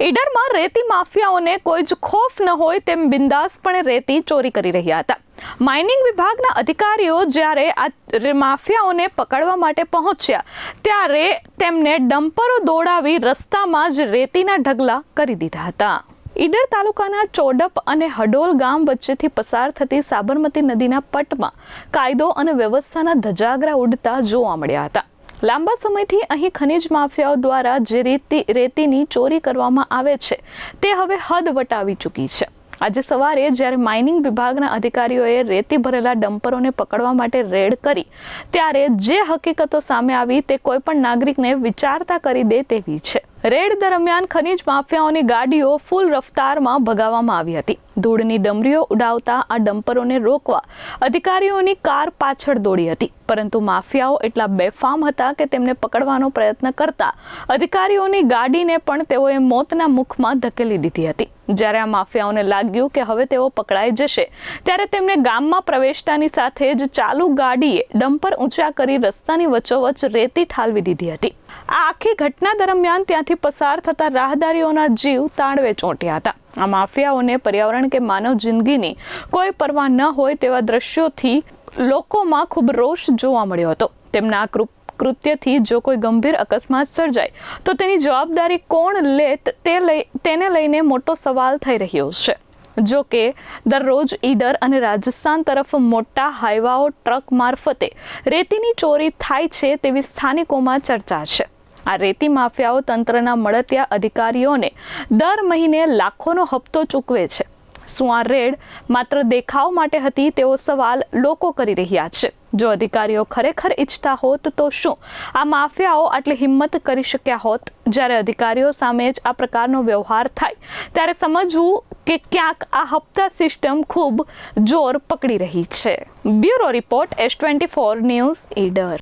ઈડરમાં રેતી માફિયાઓને કોઈ જ ખોફ ન હોય તેમ બિંદાસપણે રેતી ચોરી કરી રહ્યા હતા. માઇનિંગ વિભાગના અધિકારીઓ જ્યારે આ માફિયાઓને પકડવા માટે પહોંચ્યા ત્યારે તેમને ડમ્પરો દોડાવી રસ્તામાં જ રેતીના ઢગલા કરી દીધા હતા. ઈડર તાલુકાના ચોડપ અને હડોલ ગામ વચ્ચેથી પસાર થતી સાબરમતી નદીના પટમાં કાયદો અને વ્યવસ્થાના ધજાગરા ઉડતા જોવા મળ્યા હતા. લાંબા સમયથી અહીં ખનીજ માફિયાઓ દ્વારા જે રેતીની ચોરી કરવામાં આવે છે તે હવે હદ વટાવી ચૂકી છે. આજે સવારે જ્યારે માઇનિંગ વિભાગના અધિકારીઓએ રેતી ભરેલા ડમ્પરોને પકડવા માટે રેડ કરી ત્યારે જે હકીકતો સામે આવી તે કોઈ પણ નાગરિકને વિચારતા કરી દે તેવી છે. રેડ દરમિયાન ખનીજ માફિયાઓની ગાડીઓ ફૂલ રફતારમાં ભગાવવામાં આવી હતી. ધૂળની ડમરીઓ ઉડાવતા આ ડમ્પરોને રોકવા અધિકારીઓની કાર પાછળ દોડી હતી, પરંતુ માફિયાઓ એટલા બેફામ હતા કે તેમને પકડવાનો પ્રયત્ન કરતા અધિકારીઓની ગાડીને પણ તેઓએ મોતના મુખમાં ધકેલી દીધી હતી. જ્યારે આ માફિયાઓને લાગ્યું કે હવે તેઓ પકડાઈ જશે ત્યારે તેમને ગામમાં પ્રવેશતાની સાથે જ ચાલુ ગાડીએ ડમ્પર ઊંચા કરી રસ્તાની વચ્ચોવચ્ચ રેતી ઠાલવી દીધી હતી. આ આખી ઘટના દરમિયાન ત્યાંથી પસાર થતા રાહદારીઓના જીવ તાળવે ચોંટ્યા હતા. આ માફિયાઓને પર્યાવરણ કે માનવ જિંદગીની કોઈ પરવા ન હોય તેવા દ્રશ્યોથી લોકોમાં ખૂબ રોષ જોવા મળ્યો હતો. તેમના કૃત્યથી જો કોઈ ગંભીર અકસ્માત સર્જાય તો તેની જવાબદારી કોણ લે તેને લઈને મોટો સવાલ થઈ રહ્યો છે. જો કે દરરોજ ઈડર અને રાજસ્થાન તરફ મોટા હાઈવાઓ ટ્રક મારફતે રેતીની ચોરી થાય છે તેવી સ્થાનિકોમાં ચર્ચા છે. આ રેતી માફિયાઓ તંત્રના મળતિયા અધિકારીઓને દર મહિને લાખોનો હપ્તો ચૂકવે છે. શું આ રેડ માત્ર દેખાવ માટે હતી તેવો સવાલ લોકો કરી રહ્યા છે. જો અધિકારીઓ ખરેખર ઈચ્છતા હોત તો શું આ માફિયાઓ આટલી હિંમત કરી શક્યા હોત? જ્યારે અધિકારીઓ સામે જ આ પ્રકારનો વ્યવહાર થાય ત્યારે સમજવું કે ક્યાંક આ હપ્તા સિસ્ટમ ખૂબ જોર પકડી રહી છે. Bureau report S24 news Idar.